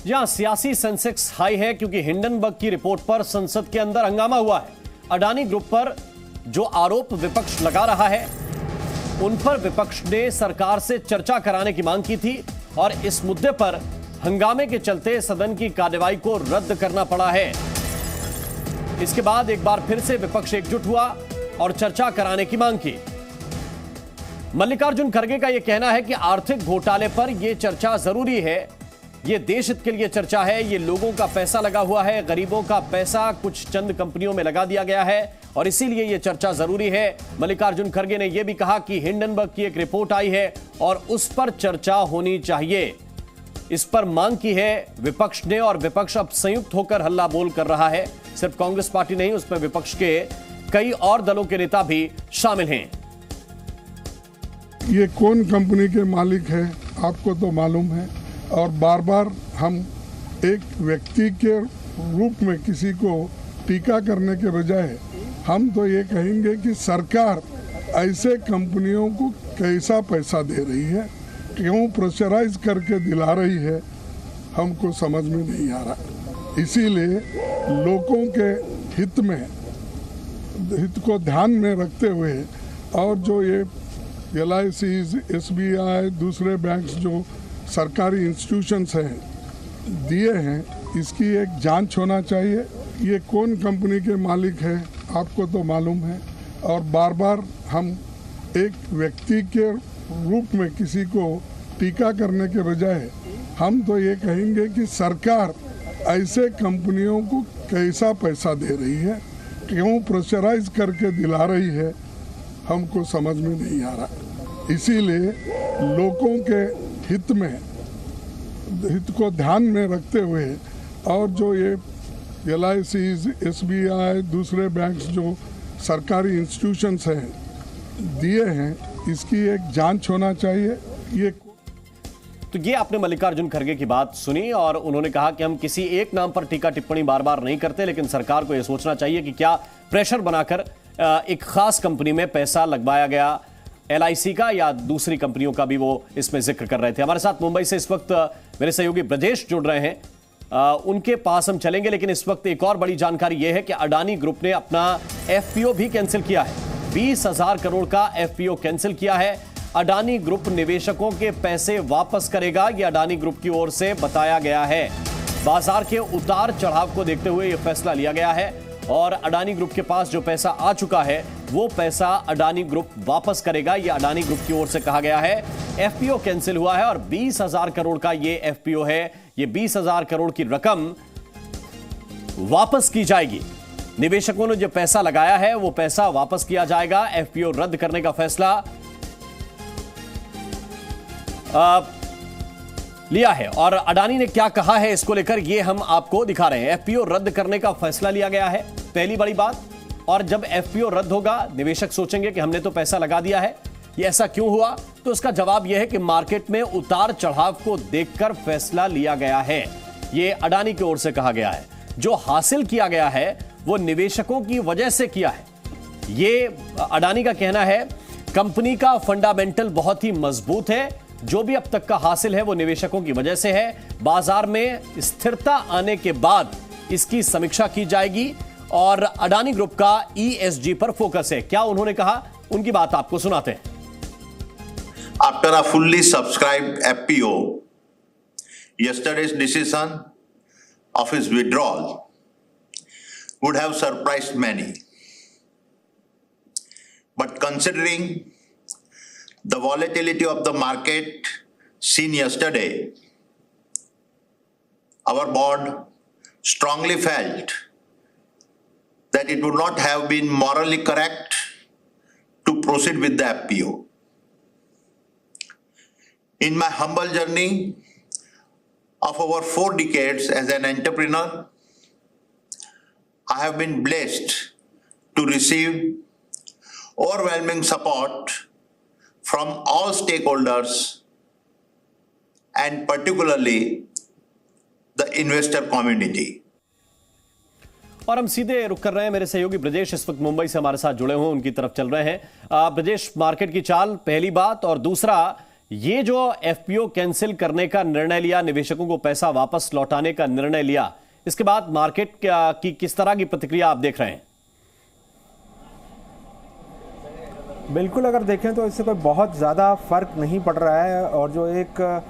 जी हां, सियासी Sensex high है क्योंकि हिंडनबर्ग की रिपोर्ट पर संसद के अंदर हंगामा हुआ है। अडानी ग्रुप पर जो आरोप विपक्ष लगा रहा है उन पर विपक्ष ने सरकार से चर्चा कराने की मांग की थी और इस मुद्दे पर हंगामे के चलते सदन की कार्यवाही को रद्द करना पड़ा है। इसके बाद एक बार फिर से विपक्ष एकजुट हुआ और चर्चा कराने की मांग की। मल्लिकार्जुन खड़गे का यह कहना है कि आर्थिक घोटाले पर यह चर्चा जरूरी है, ये देश हित के लिए चर्चा है, ये लोगों का पैसा लगा हुआ है, गरीबों का पैसा कुछ चंद कंपनियों में लगा दिया गया है और इसीलिए ये चर्चा जरूरी है। मल्लिकार्जुन खड़गे ने यह भी कहा कि हिंडनबर्ग की एक रिपोर्ट आई है और उस पर चर्चा होनी चाहिए। इस पर मांग की है विपक्ष ने और विपक्ष अब संयुक्त होकर हल्ला बोल कर रहा है। सिर्फ कांग्रेस पार्टी नहीं, उसमें विपक्ष के कई और दलों के नेता भी शामिल हैं। ये कौन कंपनी के मालिक है आपको तो मालूम है और बार बार हम एक व्यक्ति के रूप में किसी को टीका करने के बजाय हम तो ये कहेंगे कि सरकार ऐसे कंपनियों को कैसा पैसा दे रही है, क्यों प्रेशराइज करके दिला रही है, हमको समझ में नहीं आ रहा। इसीलिए लोगों के हित को ध्यान में रखते हुए और जो ये LIC, SBI, दूसरे बैंक्स जो सरकारी इंस्टीट्यूशंस हैं दिए हैं, इसकी एक जांच होना चाहिए। ये कौन कंपनी के मालिक है आपको तो मालूम है और बार बार हम एक व्यक्ति के रूप में किसी को टीका करने के बजाय हम तो ये कहेंगे कि सरकार ऐसे कंपनियों को कैसा पैसा दे रही है, क्यों प्रेशराइज करके दिला रही है, हमको समझ में नहीं आ रहा। इसीलिए लोगों के हित को ध्यान में रखते हुए और जो ये LIC, SBI, दूसरे बैंक्स जो सरकारी इंस्टीट्यूशंस हैं दिए हैं, इसकी एक जांच होना चाहिए। तो ये आपने मल्लिकार्जुन खड़गे की बात सुनी और उन्होंने कहा कि हम किसी एक नाम पर टीका टिप्पणी बार बार नहीं करते, लेकिन सरकार को यह सोचना चाहिए कि क्या प्रेशर बनाकर एक खास कंपनी में पैसा लगवाया गया, LIC का या दूसरी कंपनियों का भी वो इसमें जिक्र कर रहे थे। हमारे साथ मुंबई से इस वक्त मेरे सहयोगी ब्रजेश जुड़ रहे हैं, उनके पास हम चलेंगे, लेकिन इस वक्त एक और बड़ी जानकारी यह है कि अडानी ग्रुप ने अपना FPO भी कैंसिल किया है। 20,000 करोड़ का FPO कैंसिल किया है। अडानी ग्रुप निवेशकों के पैसे वापस करेगा, यह अडानी ग्रुप की ओर से बताया गया है। बाजार के उतार चढ़ाव को देखते हुए यह फैसला लिया गया है और अडानी ग्रुप के पास जो पैसा आ चुका है वो पैसा अडानी ग्रुप वापस करेगा, यह अडानी ग्रुप की ओर से कहा गया है। FPO कैंसिल हुआ है और 20,000 करोड़ का यह FPO है। यह 20,000 करोड़ की रकम वापस की जाएगी। निवेशकों ने जो पैसा लगाया है वो पैसा वापस किया जाएगा। FPO रद्द करने का फैसला लिया है और अडानी ने क्या कहा है इसको लेकर ये हम आपको दिखा रहे हैं। FPO रद्द करने का फैसला लिया गया है, पहली बड़ी बात। और जब FPO रद्द होगा, निवेशक सोचेंगे कि हमने तो पैसा लगा दिया है, ये ऐसा क्यों हुआ? तो उसका जवाब यह है कि मार्केट में उतार चढ़ाव को देखकर फैसला लिया गया है। ये अडानी की ओर से कहा गया है। जो हासिल किया गया है वो निवेशकों की वजह से किया है। ये अडानी का कहना है। कंपनी का फंडामेंटल बहुत ही मजबूत है, जो भी अब तक का हासिल है वो निवेशकों की वजह से है। बाजार में स्थिरता आने के बाद इसकी समीक्षा की जाएगी और अडानी ग्रुप का ESG पर फोकस है। क्या उन्होंने कहा, उनकी बात आपको सुनाते हैं। After a fully subscribed FPO, yesterday's decision of his withdrawal would have surprised many. But considering the volatility of the market seen yesterday, our board strongly felt that it would not have been morally correct to proceed with the FPO. In my humble journey of over 4 decades as an entrepreneur, I have been blessed to receive overwhelming support from all stakeholders and particularly the investor community. और हम सीधे रुक कर रहे हैं। मेरे सहयोगी ब्रजेश इस वक्त मुंबई से हमारे साथ जुड़े हुए, उनकी तरफ चल रहे हैं। ब्रजेश, मार्केट की चाल पहली बात, और दूसरा ये जो एफपीओ कैंसिल करने का निर्णय लिया, निवेशकों को पैसा वापस लौटाने का निर्णय लिया, इसके बाद मार्केट की किस तरह की प्रतिक्रिया आप देख रहे हैं? बिल्कुल, अगर देखें तो इससे कोई बहुत ज़्यादा फर्क नहीं पड़ रहा है और जो एक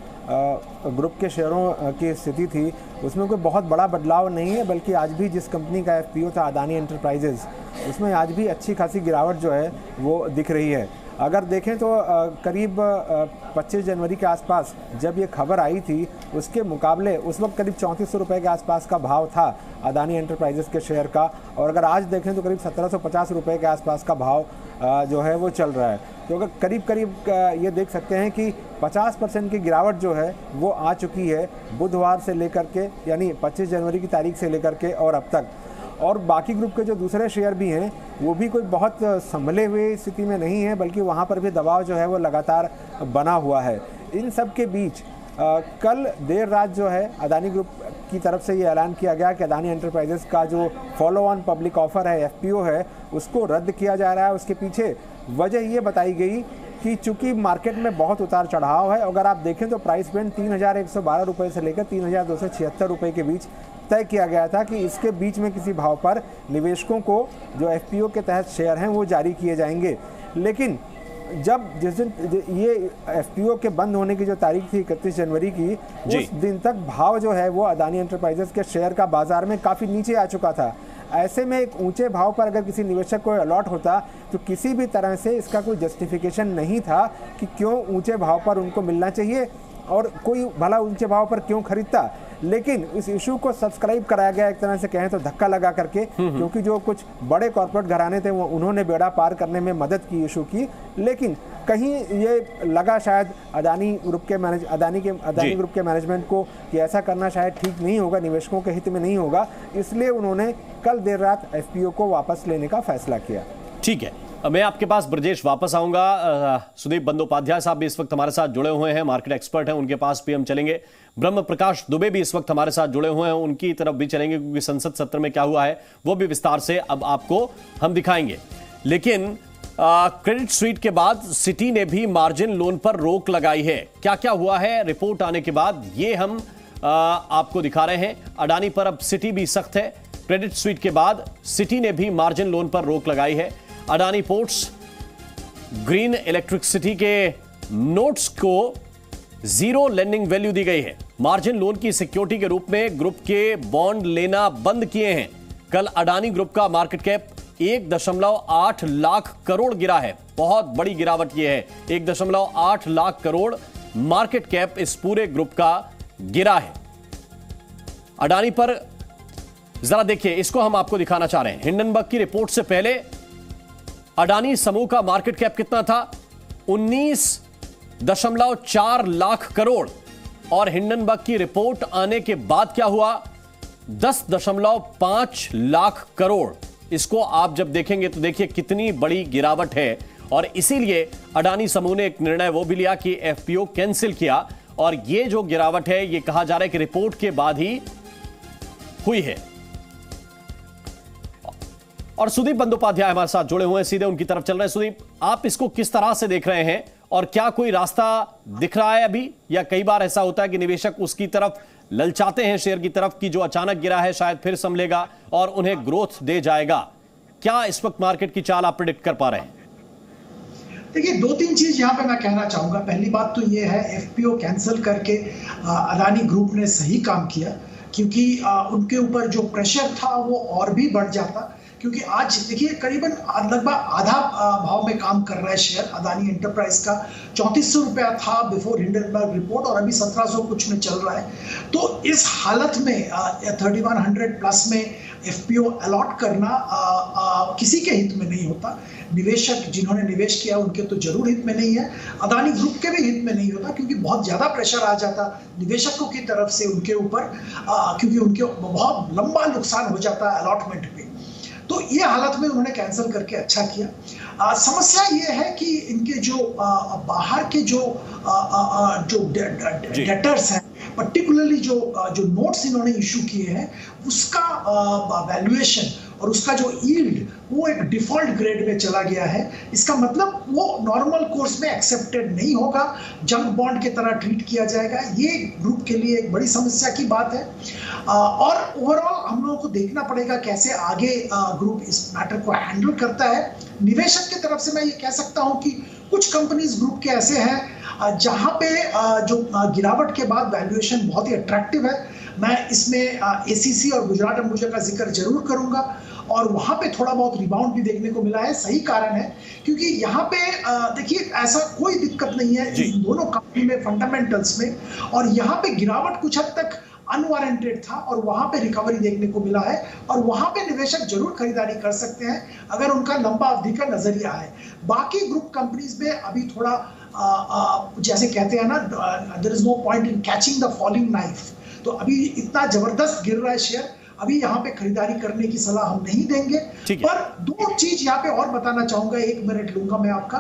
ग्रुप के शेयरों की स्थिति थी उसमें कोई बहुत बड़ा बदलाव नहीं है, बल्कि आज भी जिस कंपनी का एफपीओ था अदानी एंटरप्राइजेज, उसमें आज भी अच्छी खासी गिरावट जो है वो दिख रही है। अगर देखें तो करीब 25 जनवरी के आसपास जब ये खबर आई थी, उसके मुकाबले उस वक्त करीब 3400 रुपये के आसपास का भाव था अदानी एंटरप्राइजेस के शेयर का, और अगर आज देखें तो करीब 1750 रुपये के आसपास का भाव जो है वो चल रहा है। तो अगर करीब ये देख सकते हैं कि 50% की गिरावट जो है वो आ चुकी है बुधवार से लेकर के, यानी 25 जनवरी की तारीख से लेकर के और अब तक। और बाकी ग्रुप के जो दूसरे शेयर भी हैं वो भी कोई बहुत संभले हुए स्थिति में नहीं है, बल्कि वहाँ पर भी दबाव जो है वो लगातार बना हुआ है। इन सब के बीच कल देर रात जो है अदानी ग्रुप की तरफ से ये ऐलान किया गया कि अदानी एंटरप्राइजेस का जो फॉलो ऑन पब्लिक ऑफर है, एफपीओ है, उसको रद्द किया जा रहा है। उसके पीछे वजह ये बताई गई कि चूंकि मार्केट में बहुत उतार चढ़ाव है, अगर आप देखें तो प्राइस बैंड 3112 रुपये से लेकर 3276 रुपये के बीच तय किया गया था कि इसके बीच में किसी भाव पर निवेशकों को जो एफपीओ के तहत शेयर हैं वो जारी किए जाएंगे। लेकिन जब जिस दिन ये एफपीओ के बंद होने की जो तारीख थी 31 जनवरी की, उस दिन तक भाव जो है वो अदानी एंटरप्राइजेस के शेयर का बाजार में काफ़ी नीचे आ चुका था। ऐसे में एक ऊंचे भाव पर अगर किसी निवेशक को अलॉट होता तो किसी भी तरह से इसका कोई जस्टिफिकेशन नहीं था कि क्यों ऊंचे भाव पर उनको मिलना चाहिए और कोई भला ऊंचे भाव पर क्यों खरीदता। लेकिन इस इशू को सब्सक्राइब कराया गया एक तरह से कहें तो धक्का लगा करके, क्योंकि जो कुछ बड़े कॉर्पोरेट घराने थे वो उन्होंने बेड़ा पार करने में मदद की इशू की। लेकिन कहीं ये लगा शायद अदानी ग्रुप के मैनेजमेंट को कि ऐसा करना शायद ठीक नहीं होगा, निवेशकों के हित में नहीं होगा, इसलिए उन्होंने कल देर रात एफपीओ को वापस लेने का फैसला किया। ठीक है, मैं आपके पास ब्रजेश वापस आऊंगा। सुदीप बंदोपाध्याय साहब भी इस वक्त हमारे साथ जुड़े हुए हैं, मार्केट एक्सपर्ट हैं, उनके पास भी हम चलेंगे। ब्रह्म प्रकाश दुबे भी इस वक्त हमारे साथ जुड़े हुए हैं, उनकी तरफ भी चलेंगे, क्योंकि संसद सत्र में क्या हुआ है वो भी विस्तार से अब आपको हम दिखाएंगे। लेकिन क्रेडिट स्वीट के बाद सिटी ने भी मार्जिन लोन पर रोक लगाई है। क्या क्या हुआ है रिपोर्ट आने के बाद, ये हम आपको दिखा रहे हैं। अडानी पर अब सिटी भी सख्त है। क्रेडिट स्वीट के बाद सिटी ने भी मार्जिन लोन पर रोक लगाई है। अडानी पोर्ट्स ग्रीन इलेक्ट्रिसिटी के नोट्स को जीरो लेंडिंग वैल्यू दी गई है। मार्जिन लोन की सिक्योरिटी के रूप में ग्रुप के बॉन्ड लेना बंद किए हैं। कल अडानी ग्रुप का मार्केट कैप 1.8 लाख करोड़ गिरा है। बहुत बड़ी गिरावट यह है, 1.8 लाख करोड़ मार्केट कैप इस पूरे ग्रुप का गिरा है। अडानी पर जरा देखिए, इसको हम आपको दिखाना चाह रहे हैं। हिंडनबर्ग की रिपोर्ट से पहले अडानी समूह का मार्केट कैप कितना था? 19.4 लाख करोड़। और हिंडनबर्ग की रिपोर्ट आने के बाद क्या हुआ? 10.5 लाख करोड़। इसको आप जब देखेंगे तो देखिए कितनी बड़ी गिरावट है। और इसीलिए अडानी समूह ने एक निर्णय वो भी लिया कि एफपीओ कैंसिल किया। और ये जो गिरावट है ये कहा जा रहा है कि रिपोर्ट के बाद ही हुई है। और सुदीप बंदोपाध्याय हमारे साथ जुड़े हुए हैं, सीधे उनकी तरफ चल रहे हैं। सुदीप, आप इसको किस तरह से देख रहे हैं और क्या कोई रास्ता दिख रहा है अभी, या कई बार ऐसा होता है कि निवेशक उसकी तरफ ललचाते हैं शेयर की तरफ कि जो अचानक गिरा है शायद फिर संभलेगा और उन्हें ग्रोथ दे जाएगा? क्या इस वक्त मार्केट की चाल आप प्रेडिक्ट कर पा रहे हैं? देखिए, 2-3 चीज यहाँ पे मैं कहना चाहूंगा। पहली बात तो ये है, एफपीओ कैंसिल करके अडानी ग्रुप ने सही काम किया, क्योंकि उनके ऊपर जो प्रेशर था वो और भी बढ़ जाता। क्योंकि आज देखिए करीबन लगभग आधा भाव में काम कर रहा है शेयर अदानी एंटरप्राइज का। 3400 रुपया था बिफोर हिंडनबर्ग रिपोर्ट और अभी 1700 कुछ में चल रहा है। तो इस हालत में 3100 प्लस में एफपीओ अलॉट करना किसी के हित में नहीं होता। निवेशक जिन्होंने निवेश किया उनके तो जरूर हित में नहीं है, अदानी ग्रुप के भी हित में नहीं होता, क्योंकि बहुत ज्यादा प्रेशर आ जाता निवेशकों की तरफ से उनके ऊपर, क्योंकि उनके बहुत लंबा नुकसान हो जाता है अलॉटमेंट पे। तो ये हालत में उन्होंने कैंसिल करके अच्छा किया। समस्या ये है कि इनके जो बाहर के जो डेटर्स हैं पर्टिकुलरली जो नोट्स इन्होंने इशू किए हैं उसका वैल्यूएशन और उसका जो यील्ड वो एक डिफॉल्ट ग्रेड में चला गया है। इसका मतलब वो नॉर्मल कोर्स में एक्सेप्टेड नहीं होगा, जंक बॉन्ड की तरह ट्रीट किया जाएगा। ये ग्रुप के लिए एक बड़ी समस्या की बात है और ओवरऑल हम लोगों को देखना पड़ेगा कैसे आगे ग्रुप इस मैटर को हैंडल करता है। निवेशक की तरफ से मैं ये कह सकता हूं कि कुछ कंपनीज ग्रुप के ऐसे हैं जहां पे जो गिरावट के बाद वैल्यूएशन बहुत ही अट्रैक्टिव है। मैं इसमें एसीसी और गुजरात अंबुजा का जिक्र जरूर करूंगा और वहां पे थोड़ा बहुत रिबाउंड भी देखने को मिला है। सही कारण है क्योंकि यहाँ पे देखिए ऐसा कोई दिक्कत नहीं है इन दोनों कंपनी में फंडामेंटल्स में, और यहाँ पे गिरावट कुछ हद तक अनवारंटेड था और वहां पे रिकवरी देखने को मिला है और वहां पे निवेशक जरूर खरीदारी कर सकते हैं अगर उनका लंबा अवधि का नजरिया है। बाकी ग्रुप कंपनीज में अभी थोड़ा जैसे कहते हैं ना, there is no point in catching the falling knife. तो अभी इतना जबरदस्त गिर रहा है शेयर, अभी यहाँ पे खरीदारी करने की सलाह हम नहीं देंगे। पर दो चीज यहाँ पे और बताना चाहूंगा, 1 मिनट लूंगा मैं आपका।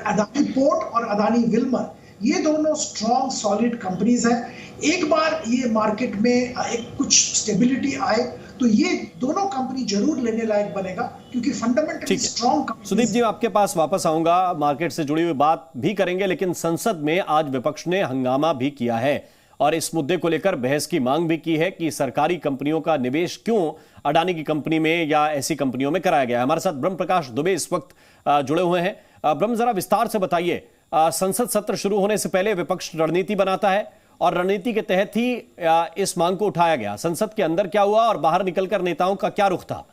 अदानी पोर्ट और अदानी विल्मर, ये दोनों स्ट्रॉन्ग सॉलिड कंपनीज हैं। एक बार ये मार्केट में एक कुछ स्टेबिलिटी आए तो ये दोनों कंपनी जरूर लेने लायक बनेगा क्योंकि फंडामेंटली स्ट्रॉन्ग कंपनी। सुदीप जी, आपके पास वापस आऊंगा, मार्केट से जुड़ी हुई बात भी करेंगे, लेकिन संसद में आज विपक्ष ने हंगामा भी किया है और इस मुद्दे को लेकर बहस की मांग भी की है कि सरकारी कंपनियों का निवेश क्यों अडानी की कंपनी में या ऐसी कंपनियों में कराया गया है। हमारे साथ ब्रह्म प्रकाश दुबे इस वक्त जुड़े हुए हैं। ब्रह्म, जरा विस्तार से बताइए, संसद सत्र शुरू होने से पहले विपक्ष रणनीति बनाता है और रणनीति के तहत ही इस मांग को उठाया गया। संसद के अंदर क्या हुआ और बाहर निकलकर नेताओं का क्या रुख था?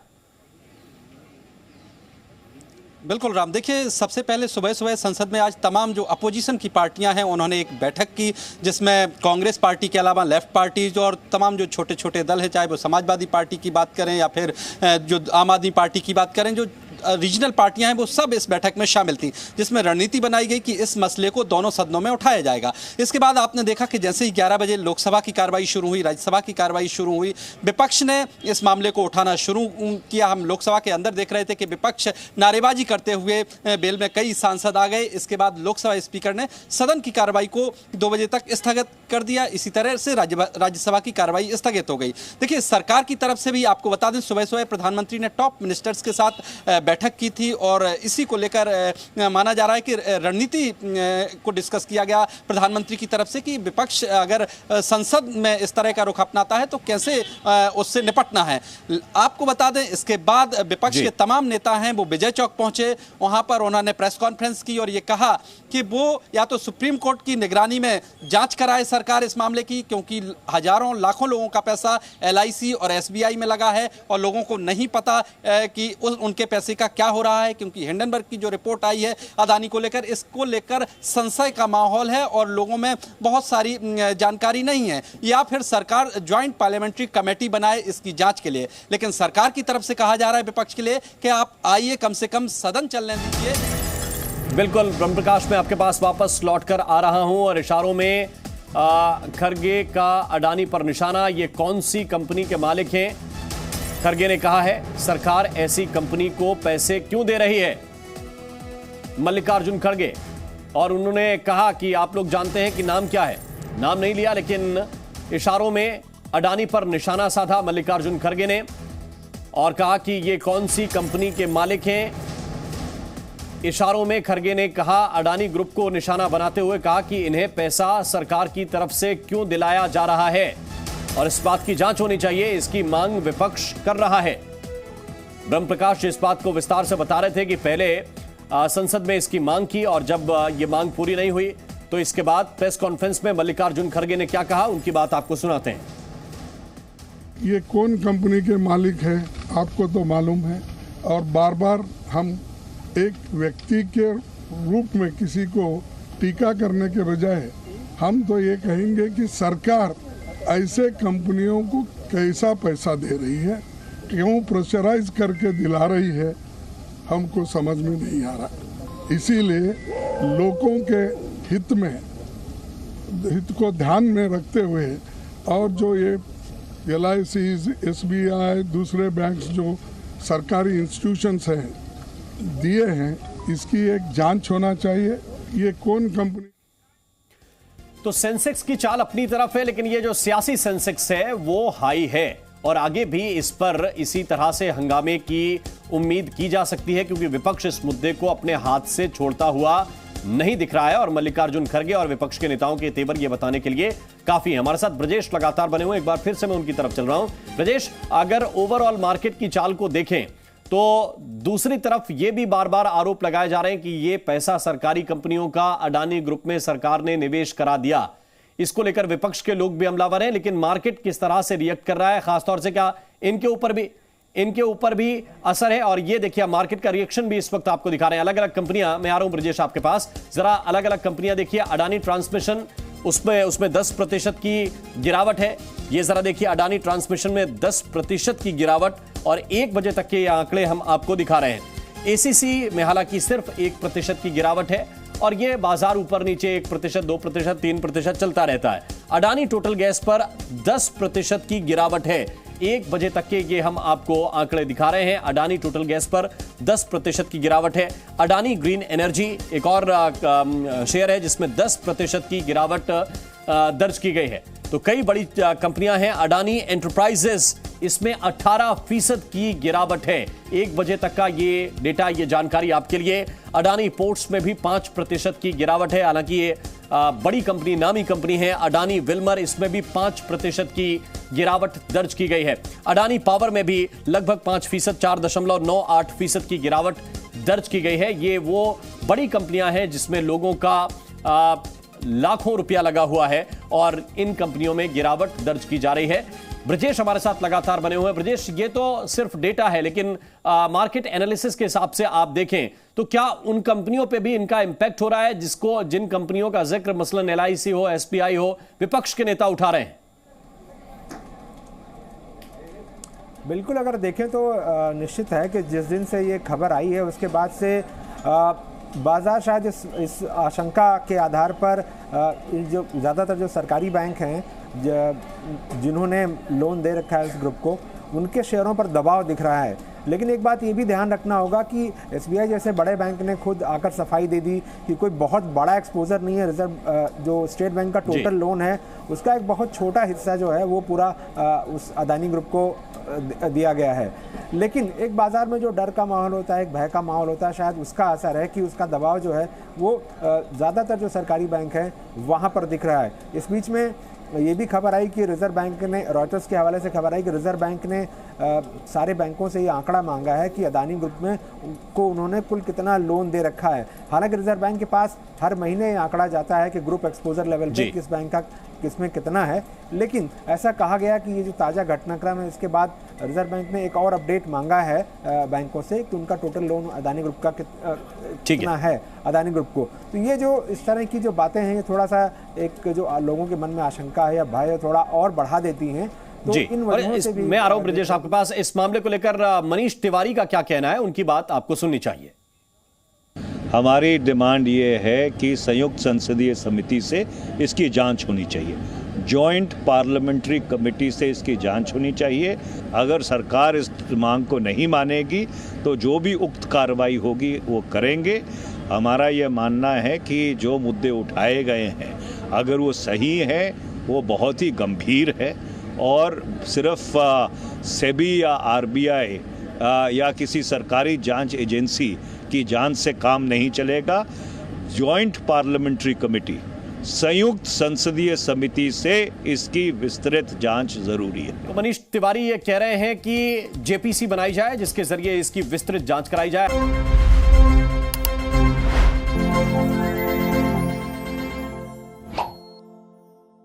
बिल्कुल राम, देखिए सबसे पहले सुबह सुबह संसद में आज तमाम जो अपोजिशन की पार्टियां हैं उन्होंने एक बैठक की जिसमें कांग्रेस पार्टी के अलावा लेफ्ट पार्टीज और तमाम जो छोटे छोटे दल हैं, चाहे वो समाजवादी पार्टी की बात करें या फिर जो आम आदमी पार्टी की बात करें, जो रीजनल पार्टियां हैं वो सब इस बैठक में शामिल थी, जिसमें रणनीति बनाई गई कि इस मसले को दोनों सदनों में उठाया जाएगा। इसके बाद आपने देखा कि जैसे ही 11 बजे लोकसभा की कार्रवाई शुरू हुई, राज्यसभा की कार्रवाई शुरू हुई, विपक्ष ने इस मामले को उठाना शुरू किया। हम लोकसभा के अंदर देख रहे थे कि विपक्ष नारेबाजी करते हुए बेल में कई सांसद आ गए। इसके बाद लोकसभा स्पीकर ने सदन की कार्रवाई को 2 बजे तक स्थगित कर दिया। इसी तरह से राज्यसभा की कार्रवाई स्थगित हो गई। देखिए सरकार की तरफ से भी आपको बता दें, सुबह सुबह प्रधानमंत्री ने टॉप मिनिस्टर्स के साथ बैठक की थी और इसी को लेकर माना जा रहा है कि रणनीति को डिस्कस किया गया प्रधानमंत्री की तरफ से कि विपक्ष अगर संसद में इस तरह का रुख अपनाता है तो कैसे उससे निपटना है। आपको बता दें इसके बाद विपक्ष के तमाम नेता हैं वो विजय चौक पहुंचे, वहां पर उन्होंने प्रेस कॉन्फ्रेंस की और ये कहा कि वो या तो सुप्रीम कोर्ट की निगरानी में जांच कराए सरकार इस मामले की, क्योंकि हजारों लाखों लोगों का पैसा LIC और SBI में लगा है और लोगों को नहीं पता कि उनके पैसे का क्या हो रहा है, क्योंकि हिंडनबर्ग की जो रिपोर्ट आई है अदानी को लेकर, इसको लेकर संशय का माहौल है और लोगों में बहुत सारी जानकारी नहीं है। या फिर सरकार ज्वाइंट पार्लियामेंट्री कमेटी बनाए इसकी जांच के लिए, लेकिन सरकार की तरफ से कहा जा रहा है विपक्ष के लिए कि आप आइए कम से कम सदन चलने दीजिए। बिल्कुल ब्रह्म प्रकाश, मैं आपके पास वापस लौट कर आ रहा हूं और इशारों में खरगे का अडानी पर निशाना, ये कौन सी कंपनी के मालिक हैं? खरगे ने कहा है सरकार ऐसी कंपनी को पैसे क्यों दे रही है, मल्लिकार्जुन खड़गे, और उन्होंने कहा कि आप लोग जानते हैं कि नाम क्या है। नाम नहीं लिया लेकिन इशारों में अडानी पर निशाना साधा मल्लिकार्जुन खड़गे ने और कहा कि ये कौन सी कंपनी के मालिक हैं। इशारों में खड़गे ने कहा, अडानी ग्रुप को निशाना बनाते हुए कहा कि इन्हें पैसा सरकार की तरफ से क्यों दिलाया जा रहा है और इस बात की जांच होनी चाहिए, इसकी मांग विपक्ष कर रहा है। ब्रह्म प्रकाश इस बात को विस्तार से बता रहे थे कि पहले संसद में इसकी मांग की और जब ये मांग पूरी नहीं हुई तो इसके बाद प्रेस कॉन्फ्रेंस में मल्लिकार्जुन खड़गे ने क्या कहा, उनकी बात आपको सुनाते हैं। ये कौन कंपनी के मालिक है आपको तो मालूम है, और बार बार हम एक व्यक्ति के रूप में किसी को टीका करने के बजाय हम तो ये कहेंगे कि सरकार ऐसे कंपनियों को कैसा पैसा दे रही है, क्यों प्रेशराइज करके दिला रही है, हमको समझ में नहीं आ रहा। इसीलिए लोगों के हित को ध्यान में रखते हुए और जो ये LIC, SBI, दूसरे बैंक्स जो सरकारी इंस्टीट्यूशंस हैं दिए हैं, इसकी एक जांच होना चाहिए। ये कौन कंपनी। तो सेंसेक्स की चाल अपनी तरफ है, लेकिन ये जो सियासी सेंसेक्स है वो हाई है और आगे भी इस पर इसी तरह से हंगामे की उम्मीद की जा सकती है, क्योंकि विपक्ष इस मुद्दे को अपने हाथ से छोड़ता हुआ नहीं दिख रहा है और मल्लिकार्जुन खड़गे और विपक्ष के नेताओं के तेवर ये बताने के लिए काफी है। हमारे साथ ब्रजेश लगातार बने हुए, एक बार फिर से मैं उनकी तरफ चल रहा हूं। ब्रजेश, अगर ओवरऑल मार्केट की चाल को देखें तो दूसरी तरफ यह भी बार बार आरोप लगाए जा रहे हैं कि ये पैसा सरकारी कंपनियों का अडानी ग्रुप में सरकार ने निवेश करा दिया। इसको लेकर विपक्ष के लोग भी हमलावर हैं, लेकिन मार्केट किस तरह से रिएक्ट कर रहा है, खासतौर से क्या इनके ऊपर भी असर है? और ये देखिए मार्केट का रिएक्शन भी इस वक्त आपको दिखा रहे हैं अलग अलग कंपनियां। मैं आ रहा हूं ब्रजेश आपके पास, जरा अलग अलग कंपनियां देखिए। अडानी ट्रांसमिशन, उसमें 10% की गिरावट है। ये जरा देखिए, अडानी ट्रांसमिशन में 10% की गिरावट और 1 बजे तक के ये आंकड़े हम आपको दिखा रहे हैं। एसीसी में हालांकि सिर्फ 1% की गिरावट है और ये बाजार ऊपर नीचे 1%, 2%, 3% चलता रहता है। अडानी टोटल गैस पर 10% की गिरावट है। 1 बजे तक के ये हम आपको आंकड़े दिखा रहे हैं। अडानी टोटल गैस पर 10% की गिरावट है। अडानी ग्रीन एनर्जी एक और शेयर है जिसमें 10% की गिरावट दर्ज की गई है। तो कई बड़ी कंपनियां हैं। अडानी एंटरप्राइजेस, इसमें 18% की गिरावट है। 1 बजे तक का ये डेटा, ये जानकारी आपके लिए। अडानी पोर्ट्स में भी 5% की गिरावट है। हालांकि ये बड़ी कंपनी, नामी कंपनी है। अडानी विल्मर, इसमें भी 5% की गिरावट दर्ज की गई है। अडानी पावर में भी लगभग 5%, 4.98% की गिरावट दर्ज की गई है। ये वो बड़ी कंपनियां हैं जिसमें लोगों का लाखों रुपया लगा हुआ है और इन कंपनियों में गिरावट दर्ज की जा रही है। ब्रजेश हमारे साथ लगातार बने हुए हैं। ब्रजेश, ये तो सिर्फ डेटा है, लेकिन मार्केट एनालिसिस के हिसाब से आप देखें तो क्या उन कंपनियों पे भी इनका इंपैक्ट हो रहा है जिन कंपनियों का जिक्र मसलन LIC हो, SBI हो, विपक्ष के नेता उठा रहे हैं? बिल्कुल, अगर देखें तो निश्चित है कि जिस दिन से ये खबर आई है उसके बाद से बाजार शायद इस आशंका के आधार पर जो ज़्यादातर जो सरकारी बैंक हैं जिन्होंने लोन दे रखा है इस ग्रुप को, उनके शेयरों पर दबाव दिख रहा है। लेकिन एक बात ये भी ध्यान रखना होगा कि SBI जैसे बड़े बैंक ने खुद आकर सफाई दे दी कि कोई बहुत बड़ा एक्सपोजर नहीं है। रिजर्व जो स्टेट बैंक का टोटल लोन है उसका एक बहुत छोटा हिस्सा जो है वो पूरा उस अडानी ग्रुप को दिया गया है। लेकिन एक बाजार में जो डर का माहौल होता है, एक भय का माहौल होता है, शायद उसका असर है कि उसका दबाव जो है वो ज़्यादातर जो सरकारी बैंक हैं वहाँ पर दिख रहा है। इस बीच में ये भी खबर आई कि रिजर्व बैंक ने, रॉयटर्स के हवाले से खबर आई कि रिजर्व बैंक ने सारे बैंकों से ये आंकड़ा मांगा है कि अडानी ग्रुप में को उन्होंने कुल कितना लोन दे रखा है। हालांकि रिजर्व बैंक के पास हर महीने ये आंकड़ा जाता है कि ग्रुप एक्सपोजर लेवल पे किस बैंक का किसमें कितना है, लेकिन ऐसा कहा गया कि ये जो ताज़ा घटनाक्रम है इसके बाद रिजर्व बैंक ने एक और अपडेट मांगा है बैंकों से कि उनका टोटल लोन अडानी ग्रुप का कितना है अडानी ग्रुप को। तो ये जो इस तरह की जो बातें हैं ये थोड़ा सा एक जो लोगों के मन में आशंका है या भय थोड़ा और बढ़ा देती हैं। तो जी, इन वजहों से भी मैं आ रहा हूं ब्रजेश आपके पास। इस मामले को लेकर मनीष तिवारी का क्या कहना है, उनकी बात आपको सुननी चाहिए। हमारी डिमांड ये है कि संयुक्त संसदीय समिति से इसकी जांच होनी चाहिए, जॉइंट पार्लियामेंट्री कमेटी से इसकी जांच होनी चाहिए। अगर सरकार इस मांग को नहीं मानेगी तो जो भी उक्त कार्रवाई होगी वो करेंगे। हमारा ये मानना है कि जो मुद्दे उठाए गए हैं अगर वो सही है, वो बहुत ही गंभीर है और सिर्फ सेबी या RBI या किसी सरकारी जांच एजेंसी की जांच से काम नहीं चलेगा। जॉइंट पार्लियामेंट्री कमेटी, संयुक्त संसदीय समिति से इसकी विस्तृत जांच जरूरी है। तो मनीष तिवारी ये कह रहे हैं कि JPC बनाई जाए जिसके जरिए इसकी विस्तृत जांच कराई जाए।